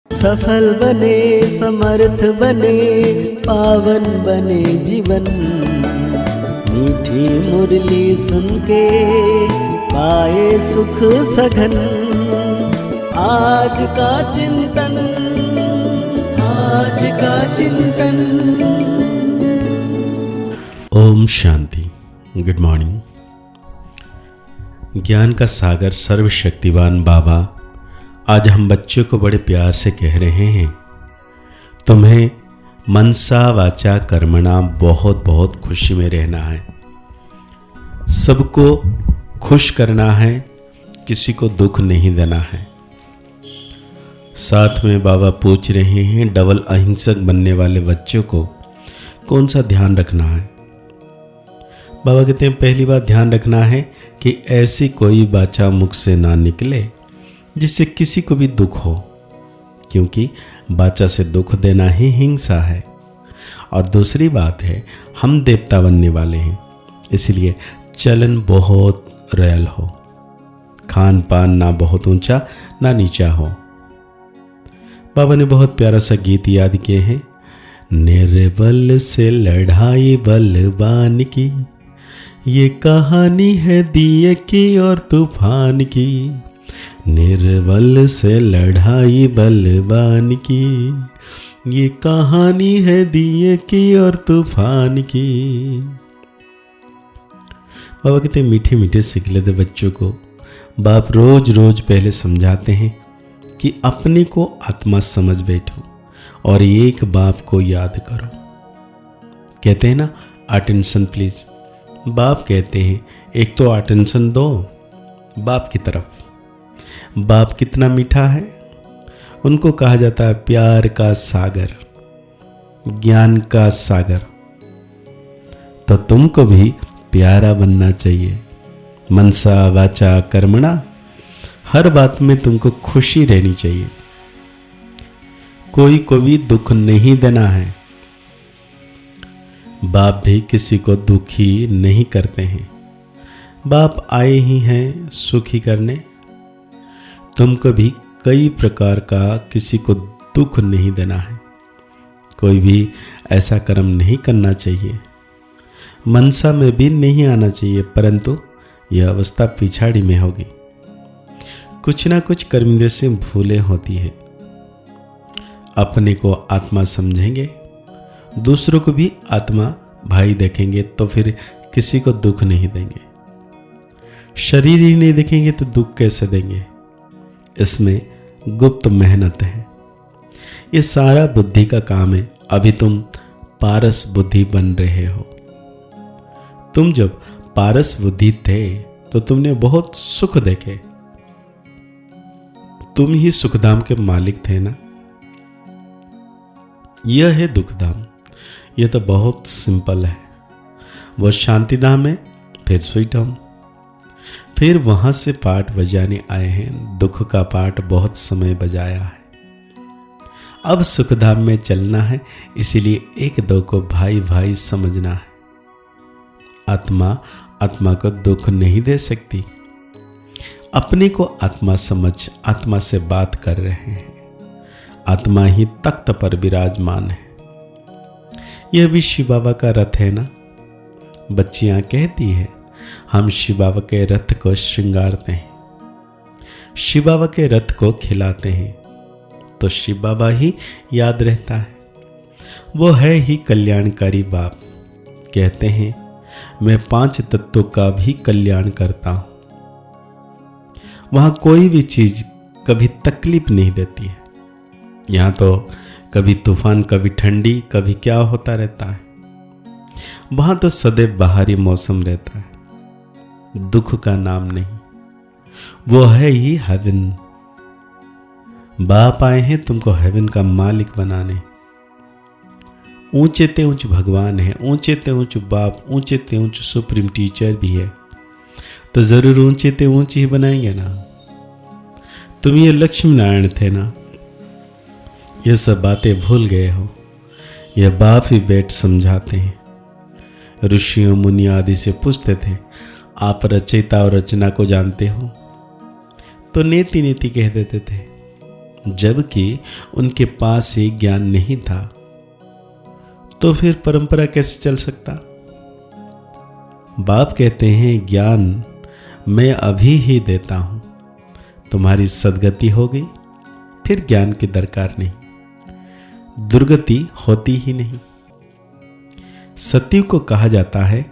सफल बने, समर्थ बने, पावन बने जीवन। मीठी मुरली सुन के पाए सुख सघन। आज का चिंतन, आज का चिंतन। ओम शांति। Good morning. ज्ञान का सागर सर्वशक्तिवान बाबा आज हम बच्चों को बड़े प्यार से कह रहे हैं, तुम्हें मनसा वाचा कर्मणा बहुत बहुत खुशी में रहना है, सबको खुश करना है, किसी को दुख नहीं देना है। साथ में बाबा पूछ रहे हैं डबल अहिंसक बनने वाले बच्चों को कौन सा ध्यान रखना है। बाबा कहते हैं पहली बात ध्यान रखना है कि ऐसी कोई वाचा मुख से ना निकले जिससे किसी को भी दुख हो, क्योंकि वाचा से दुख देना ही हिंसा है। और दूसरी बात है हम देवता बनने वाले हैं, इसलिए चलन बहुत रॉयल हो, खान पान ना बहुत ऊंचा ना नीचा हो। बाबा ने बहुत प्यारा सा गीत याद किए हैं, निर्बल से लड़ाई बलवान की, ये कहानी है दिए की और तूफान की। निर्बल से लड़ाई बलवान की, ये कहानी है दिए की और तूफान की। बाबा कहते मीठे मीठे सीख लेते बच्चों को बाप रोज रोज पहले समझाते हैं कि अपने को आत्मा समझ बैठो और एक बाप को याद करो। कहते हैं ना अटेंशन प्लीज। बाप कहते हैं एक तो अटेंशन दो बाप की तरफ। बाप कितना मीठा है, उनको कहा जाता है प्यार का सागर, ज्ञान का सागर। तो तुमको भी प्यारा बनना चाहिए। मनसा वाचा कर्मणा, हर बात में तुमको खुशी रहनी चाहिए, कोई को भी दुख नहीं देना है। बाप भी किसी को दुखी नहीं करते हैं, बाप आए ही हैं सुखी करने। तुमको भी कई प्रकार का किसी को दुख नहीं देना है, कोई भी ऐसा कर्म नहीं करना चाहिए, मनसा में भी नहीं आना चाहिए, परंतु यह अवस्था पिछाड़ी में होगी। कुछ ना कुछ कर्मेंद्र से भूलें होती है। अपने को आत्मा समझेंगे, दूसरों को भी आत्मा भाई देखेंगे तो फिर किसी को दुख नहीं देंगे। शरीर ही नहीं देखेंगे तो दुख कैसे देंगे। इसमें गुप्त मेहनत है, ये सारा बुद्धि का काम है। अभी तुम पारस बुद्धि बन रहे हो। तुम जब पारस बुद्धि थे तो तुमने बहुत सुख देखे, तुम ही सुखधाम के मालिक थे ना। यह है दुखधाम, यह तो बहुत सिंपल है। वो शांतिधाम है, फिर स्वीट होम, फिर वहां से पाठ बजाने आए हैं। दुख का पाठ बहुत समय बजाया है, अब सुखधाम में चलना है, इसीलिए एक दो को भाई भाई समझना है। आत्मा आत्मा को दुख नहीं दे सकती। अपने को आत्मा समझ आत्मा से बात कर रहे हैं। आत्मा ही तख्त पर विराजमान है। यह भी शिव बाबा का रथ है ना। बच्चियां कहती है हम शिव बाबा के रथ को श्रृंगारते हैं, शिव बाबा के रथ को खिलाते हैं, तो शिव बाबा ही याद रहता है। वो है ही कल्याणकारी बाप। कहते हैं मैं 5 तत्वों का भी कल्याण करता हूं। वहां कोई भी चीज कभी तकलीफ नहीं देती है। यहां तो कभी तूफान, कभी ठंडी, कभी क्या होता रहता है। वहां तो सदैव बाहरी मौसम रहता है, दुख का नाम नहीं। वो है ही हेवन। बाप आए हैं तुमको हेवन का मालिक बनाने। ऊंचे ते ऊंच भगवान है, ऊंचे ते ऊंच बाप, ऊंचे ते ऊंच सुप्रीम टीचर भी है, तो जरूर ऊंचे ते ऊंच ही बनाएंगे ना। तुम ये लक्ष्मी नारायण थे ना, ये सब बातें भूल गए हो। यह बाप ही बैठ समझाते हैं। ऋषियों मुनि आदि से पूछते थे आप रचयिता और रचना को जानते हो, तो नेति नेति कह देते थे। जबकि उनके पास ही ज्ञान नहीं था, तो फिर परंपरा कैसे चल सकता? बाप कहते हैं ज्ञान मैं अभी ही देता हूं, तुम्हारी सद्गति हो गई, फिर ज्ञान की दरकार नहीं, दुर्गति होती ही नहीं। सत्युग को कहा जाता है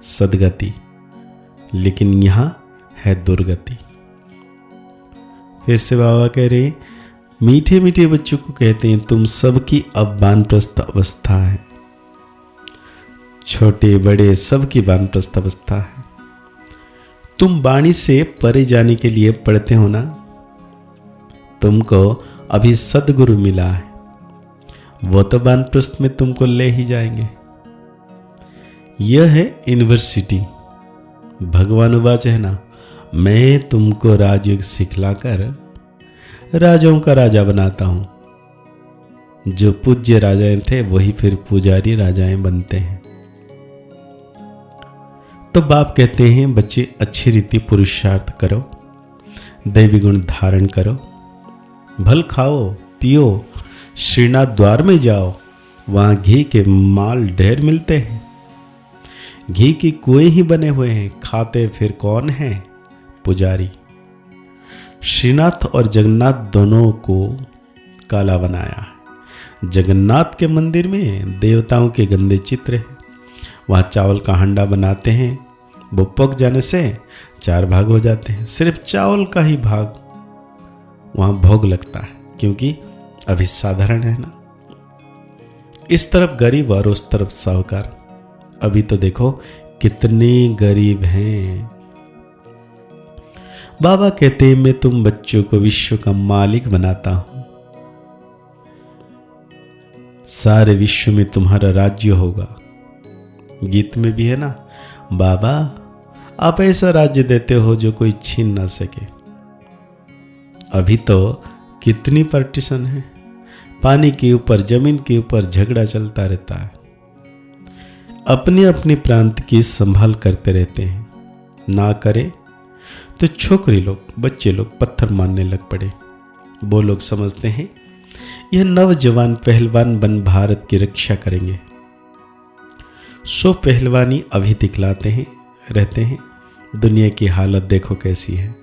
सद्गति, लेकिन यहां है दुर्गति। फिर से बाबा कह रहे हैं, मीठे मीठे बच्चों को कहते हैं तुम सबकी अब वानप्रस्थ अवस्था है, छोटे बड़े सबकी वानप्रस्थ अवस्था है। तुम वाणी से परे जाने के लिए पढ़ते हो ना, तुमको अभी सदगुरु मिला है, वो तो वानप्रस्थ में तुमको ले ही जाएंगे। यह है यूनिवर्सिटी। भगवान वाच है ना, मैं तुमको राजयोग सिखलाकर राजाओं का राजा बनाता हूं। जो पूज्य राजाएं थे वही फिर पुजारी राजाएं बनते हैं। तो बाप कहते हैं बच्चे अच्छी रीति पुरुषार्थ करो, दैवी गुण धारण करो, भल खाओ पियो, श्रीनाथ द्वार में जाओ, वहां घी के माल ढेर मिलते हैं, घी की कुएं ही बने हुए हैं, खाते फिर कौन है? पुजारी। श्रीनाथ और जगन्नाथ दोनों को काला बनाया है। जगन्नाथ के मंदिर में देवताओं के गंदे चित्र हैं, वहाँ चावल का हंडा बनाते हैं, वो पक जाने से 4 भाग हो जाते हैं, सिर्फ चावल का ही भाग वहाँ भोग लगता है, क्योंकि अभी साधारण है ना। इस तरफ गरीब और उस तरफ साहूकार। अभी तो देखो कितने गरीब हैं। बाबा कहते हैं मैं तुम बच्चों को विश्व का मालिक बनाता हूं, सारे विश्व में तुम्हारा राज्य होगा। गीत में भी है ना, बाबा आप ऐसा राज्य देते हो जो कोई छीन ना सके। अभी तो कितनी पार्टीशन है, पानी के ऊपर जमीन के ऊपर झगड़ा चलता रहता है, अपने अपने प्रांत की संभाल करते रहते हैं। ना करे तो छोकरी लोग बच्चे लोग पत्थर मारने लग पड़े। वो लोग समझते हैं यह नवजवान पहलवान बन भारत की रक्षा करेंगे। सो पहलवानी अभी दिखलाते हैं रहते हैं। दुनिया की हालत देखो कैसी है,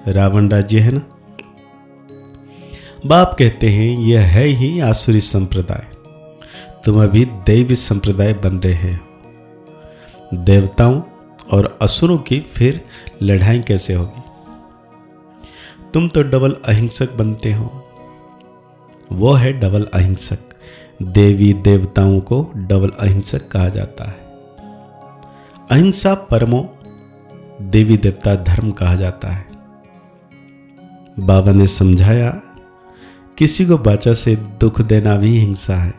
रावण राज्य है ना। बाप कहते हैं यह है ही आसुरी संप्रदाय, तुम अभी दैवी संप्रदाय बन रहे हो। देवताओं और असुरों की फिर लड़ाई कैसे होगी? तुम तो डबल अहिंसक बनते हो। वो है डबल अहिंसक। देवी देवताओं को डबल अहिंसक कहा जाता है। अहिंसा परमो देवी देवता धर्म कहा जाता है। बाबा ने समझाया किसी को बाचा से दुख देना भी हिंसा है।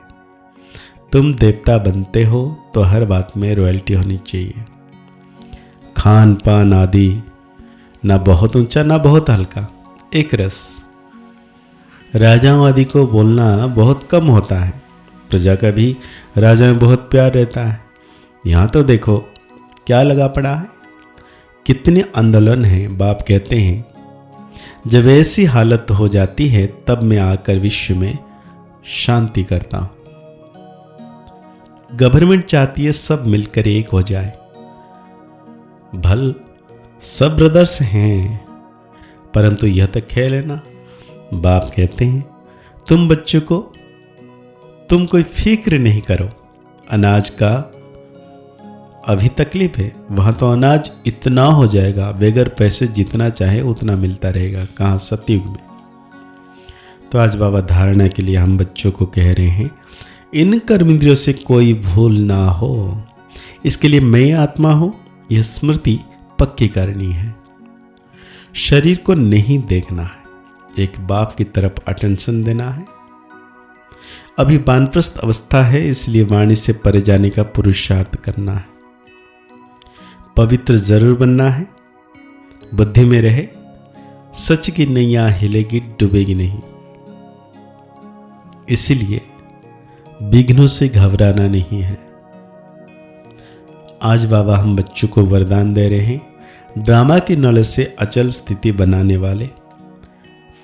तुम देवता बनते हो तो हर बात में रॉयल्टी होनी चाहिए। खान पान आदि ना बहुत ऊंचा ना बहुत हल्का, एक रस। राजाओं आदि को बोलना बहुत कम होता है। प्रजा का भी राजा में बहुत प्यार रहता है। यहाँ तो देखो क्या लगा पड़ा है, कितने आंदोलन हैं। बाप कहते हैं जब ऐसी हालत हो जाती है तब मैं आकर विश्व में शांति करता हूं। गवर्नमेंट चाहती है सब मिलकर एक हो जाए। भल सब ब्रदर्स हैं, परंतु यह तो खेल है ना। बाप कहते हैं तुम बच्चों को तुम कोई फिक्र नहीं करो। अनाज का अभी तकलीफ है, वहां तो अनाज इतना हो जाएगा, बगैर पैसे जितना चाहे उतना मिलता रहेगा। कहाँ? सतयुग में। तो आज बाबा धारणा के लिए हम बच्चों को कह रहे हैं इन कर्मेंद्रियों से कोई भूल ना हो, इसके लिए मैं आत्मा हूं, यह स्मृति पक्की करनी है। शरीर को नहीं देखना है, एक बाप की तरफ अटेंशन देना है। अभी वानप्रस्थ अवस्था है, इसलिए वाणी से परे जाने का पुरुषार्थ करना है। पवित्र जरूर बनना है, बुद्धि में रहे, सच की नैया हिलेगी डूबेगी नहीं। इसलिए विघ्नों से घबराना नहीं है। आज बाबा हम बच्चों को वरदान दे रहे हैं ड्रामा की नॉलेज से अचल स्थिति बनाने वाले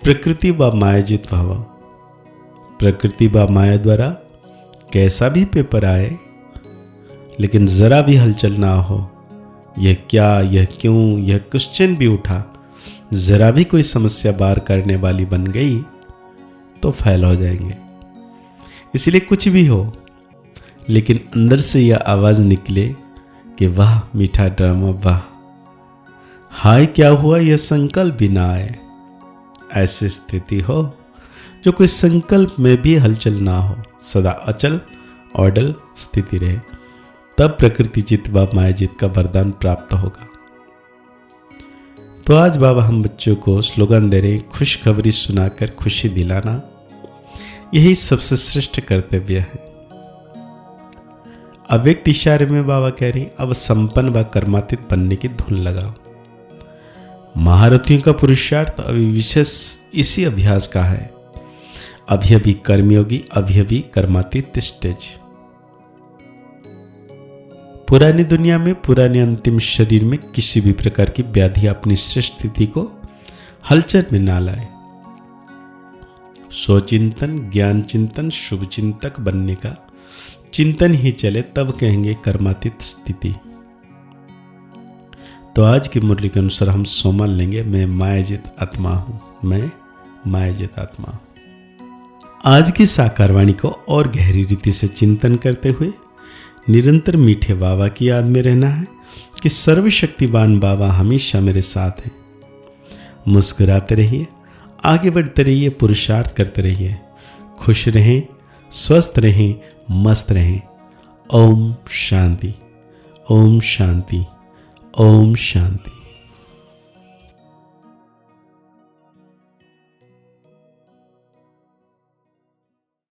प्रकृति व मायाजित भव। प्रकृति व माया द्वारा कैसा भी पेपर आए, लेकिन जरा भी हलचल ना हो, यह क्या, यह क्यों, यह क्वेश्चन भी उठा, जरा भी कोई समस्या बार करने वाली बन गई तो फेल हो जाएंगे। इसलिए कुछ भी हो, लेकिन अंदर से यह आवाज निकले कि वाह मीठा ड्रामा, वाह, हाय क्या हुआ, यह संकल्प भी ना आए। ऐसी स्थिति हो जो कोई संकल्प में भी हलचल ना हो, सदा अचल ऑडल स्थिति रहे, तब प्रकृति चित्त व मायाजित का वरदान प्राप्त होगा। तो आज बाबा हम बच्चों को स्लोगन दे रहे, खुशखबरी सुनाकर खुशी दिलाना, यही सबसे श्रेष्ठ कर्तव्य है। अव्यक्त इशारे में बाबा कह रहे, अब संपन्न व कर्मातीत बनने की धुन लगाओ। महारथियों का पुरुषार्थ अभी विशेष इसी अभ्यास का है। अभी अभी कर्मयोगी, अभी अभी कर्मातीत स्टेज। पुरानी दुनिया में, पुराने अंतिम शरीर में किसी भी प्रकार की व्याधि अपनी श्रेष्ठ स्थिति को हलचल में ना लाए। स्वचिंतन, ज्ञान चिंतन, शुभ चिंतक बनने का चिंतन ही चले, तब कहेंगे कर्मातीत स्थिति। तो आज की मुरली के अनुसार हम सोमल लेंगे, मैं मायाजित आत्मा हूं, मैं मायाजित आत्मा हूं। आज की साकार वाणी को और गहरी रीति से चिंतन करते हुए निरंतर मीठे बाबा की याद में रहना है कि सर्वशक्तिवान बाबा हमेशा मेरे साथ हैं। मुस्कुराते रहिए, आगे बढ़ते रहिए, पुरुषार्थ करते रहिए, खुश रहें, स्वस्थ रहें, मस्त रहें। ओम शांति, ओम शांति, ओम शांति।